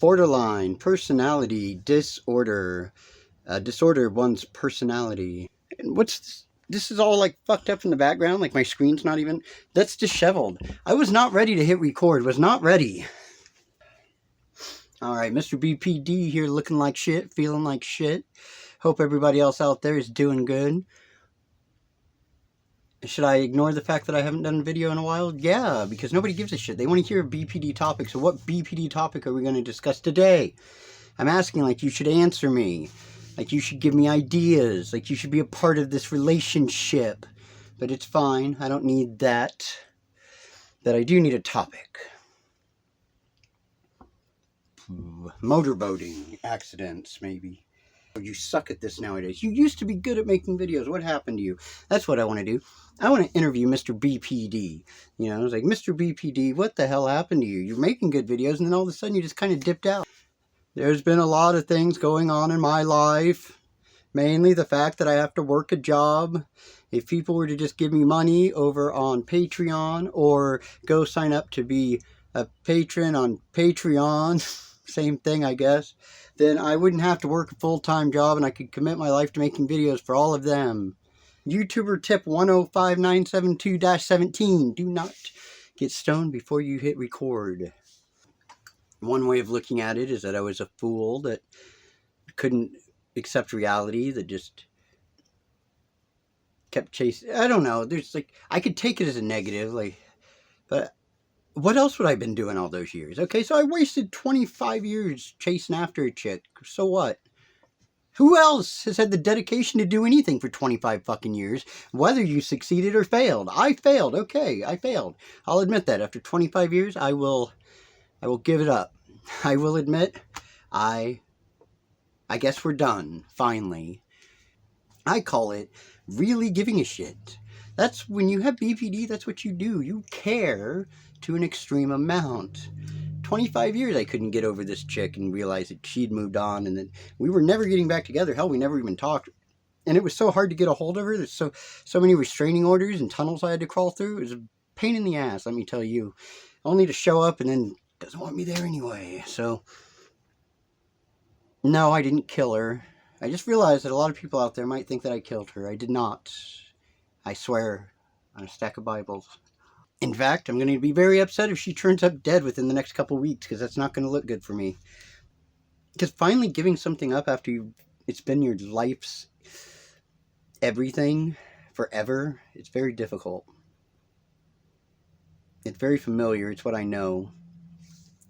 Borderline personality disorder. Disorder one's personality. And what's this? This is all like fucked up in the background. Like my screen's not even. That's disheveled. I was not ready to hit record. Was not ready. All right, Mr. BPD here, looking like shit, feeling like shit. Hope everybody else out there is doing good. Should I ignore the fact that I haven't done a video in a while? Yeah, because nobody gives a shit. They want to hear a BPD topic. So what BPD topic are we going to discuss today? I'm asking like you should answer me. Like you should give me ideas. Like you should be a part of this relationship. But it's fine. I don't need that. But I do need a topic. Motorboating accidents, maybe. You suck at this nowadays. You used to be good at making videos. What happened to you? That's what I want to do. I want to interview Mr. BPD. You know, it's like, Mr. BPD, what the hell happened to you? You're making good videos, and then all of a sudden you just kind of dipped out. There's been a lot of things going on in my life. Mainly the fact that I have to work a job. If people were to just give me money over on Patreon, or go sign up to be a patron on Patreon, same thing, I guess, then I wouldn't have to work a full-time job and I could commit my life to making videos for all of them. YouTuber tip 105972-17. Do not get stoned before you hit record. One way of looking at it is that I was a fool that couldn't accept reality, that just kept chasing. I don't know. There's like, I could take it as a negative, like, but what else would I have been doing all those years? Okay, so I wasted 25 years chasing after a chick. So what? Who else has had the dedication to do anything for 25 fucking years, whether you succeeded or failed? I failed. Okay, I failed. I'll admit that. After 25 years, I will give it up. I will admit, I guess we're done, finally. I call it really giving a shit. That's when you have BPD, that's what you do. You care to an extreme amount. 25 years I couldn't get over this chick and realize that she'd moved on, and that we were never getting back together. Hell, we never even talked. And it was so hard to get a hold of her. There's so many restraining orders and tunnels I had to crawl through. It was a pain in the ass, let me tell you. Only to show up and then doesn't want me there anyway. So, no, I didn't kill her. I just realized that a lot of people out there might think that I killed her. I did not. I swear on a stack of Bibles. In fact, I'm going to be very upset if she turns up dead within the next couple of weeks, because that's not going to look good for me. Because finally giving something up after it's been your life's everything forever, it's very difficult. It's very familiar. It's what I know.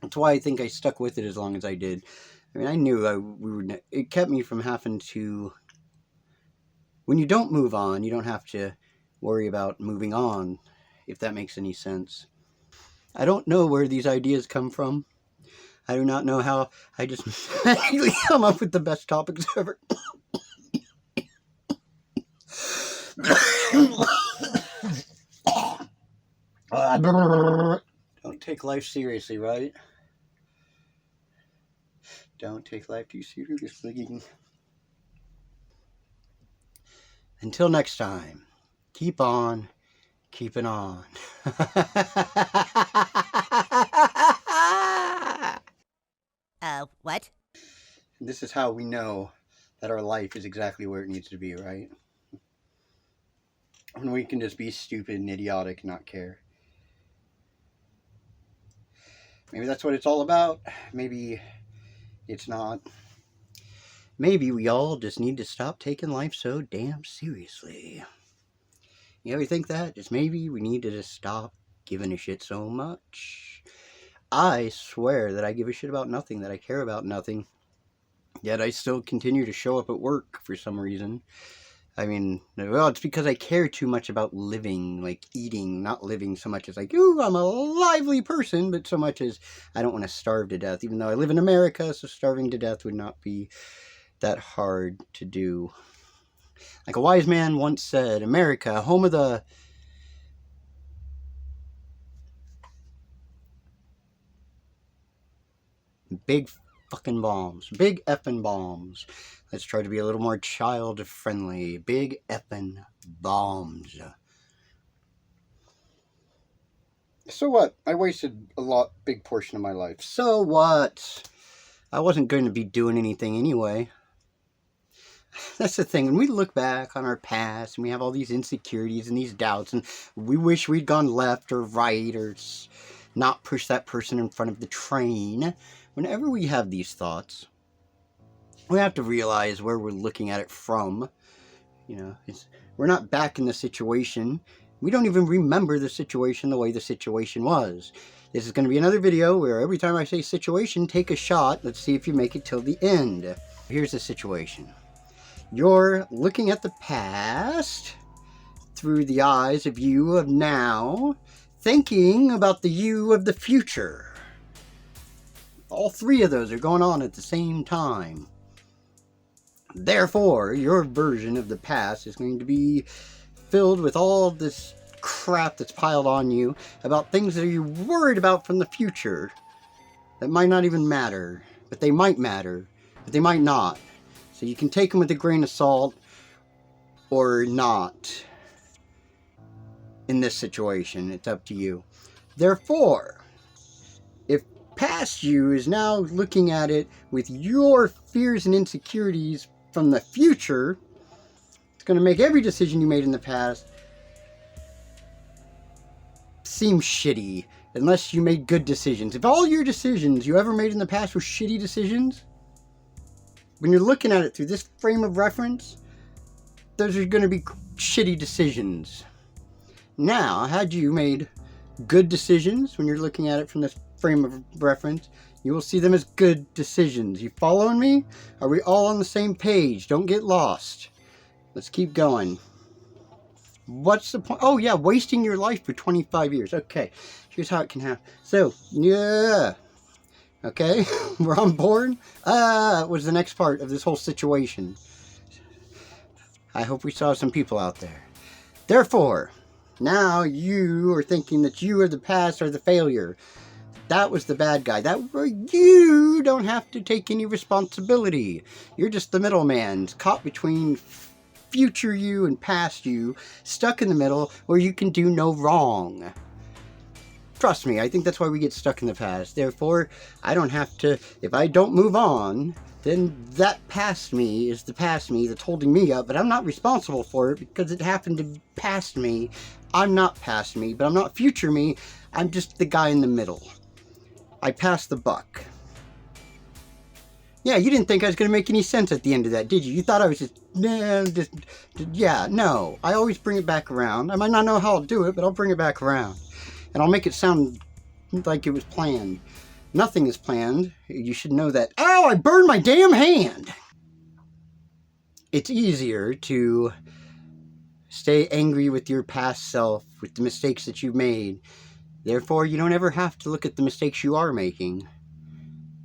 That's why I think I stuck with it as long as I did. I mean, I knew it kept me from having to. When you don't move on, you don't have to worry about moving on, if that makes any sense. I don't know where these ideas come from. I do not know how. I just magically come up with the best topics ever. Don't take life seriously, right? Don't take life too seriously. Until next time, keep on keeping on. What? This is how we know that our life is exactly where it needs to be, right? When we can just be stupid and idiotic and not care. Maybe that's what it's all about. Maybe it's not. Maybe we all just need to stop taking life so damn seriously. You ever think that? Just maybe we need to just stop giving a shit so much. I swear that I give a shit about nothing, that I care about nothing. Yet I still continue to show up at work for some reason. I mean, well, it's because I care too much about living, like eating, not living so much as like, ooh, I'm a lively person, but so much as I don't want to starve to death, even though I live in America, so starving to death would not be that hard to do. Like a wise man once said, America, home of the big fucking bombs. Big effing bombs. Let's try to be a little more child friendly. Big effing bombs. So what? I wasted a big portion of my life. So what? I wasn't going to be doing anything anyway. That's the thing. When we look back on our past and we have all these insecurities and these doubts and we wish we'd gone left or right or not push that person in front of the train, whenever we have these thoughts, we have to realize where we're looking at it from. You know, we're not back in the situation. We don't even remember the situation the way the situation was. This is going to be another video where every time I say situation, take a shot. Let's see if you make it till the end. Here's the situation. You're looking at the past through the eyes of you of now, thinking about the you of the future. All three of those are going on at the same time. Therefore, your version of the past is going to be filled with all this crap that's piled on you about things that you're worried about from the future that might not even matter, but they might matter, but they might not. So you can take them with a grain of salt or not in this situation. It's up to you. Therefore, if past you is now looking at it with your fears and insecurities from the future, it's going to make every decision you made in the past seem shitty unless you made good decisions. If all your decisions you ever made in the past were shitty decisions, when you're looking at it through this frame of reference, those are going to be shitty decisions. Now, had you made good decisions when you're looking at it from this frame of reference, you will see them as good decisions. You following me? Are we all on the same page? Don't get lost. Let's keep going. What's the point? Oh yeah, wasting your life for 25 years. Okay, here's how it can happen. So, yeah. Okay, we're on board. Was the next part of this whole situation. I hope we saw some people out there. Therefore, now you are thinking that you are the past or the failure. That was the bad guy. You don't have to take any responsibility. You're just the middleman, caught between future you and past you, stuck in the middle where you can do no wrong. Trust me, I think that's why we get stuck in the past. Therefore, I don't have to, if I don't move on, then that past me is the past me that's holding me up, but I'm not responsible for it because it happened to be past me. I'm not past me, but I'm not future me. I'm just the guy in the middle. I passed the buck. Yeah, you didn't think I was going to make any sense at the end of that, did you? You thought I was yeah, no. I always bring it back around. I might not know how I'll do it, but I'll bring it back around. And I'll make it sound like it was planned. Nothing is planned. You should know that. Ow, I burned my damn hand! It's easier to stay angry with your past self, with the mistakes that you've made. Therefore, you don't ever have to look at the mistakes you are making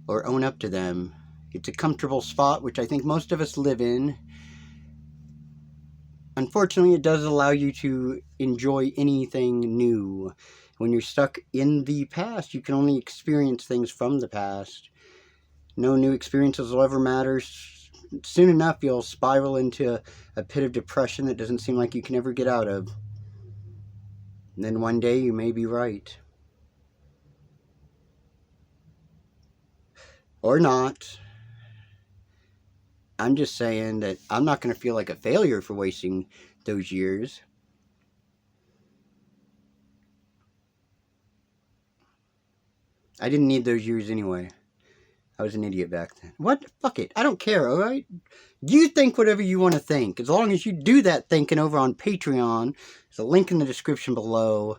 or own up to them. It's a comfortable spot, which I think most of us live in. Unfortunately, it does allow you to enjoy anything new. When you're stuck in the past, you can only experience things from the past. No new experiences will ever matter. Soon enough, you'll spiral into a pit of depression that doesn't seem like you can ever get out of. And then one day you may be right. Or not. I'm just saying that I'm not going to feel like a failure for wasting those years. I didn't need those years anyway. I was an idiot back then. What? Fuck it. I don't care, alright? You think whatever you want to think. As long as you do that thinking over on Patreon. There's a link in the description below.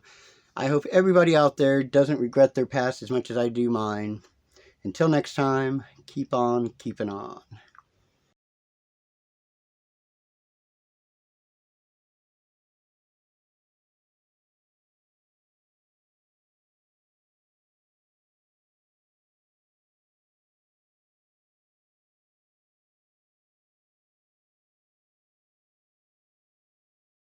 I hope everybody out there doesn't regret their past as much as I do mine. Until next time, keep on keeping on.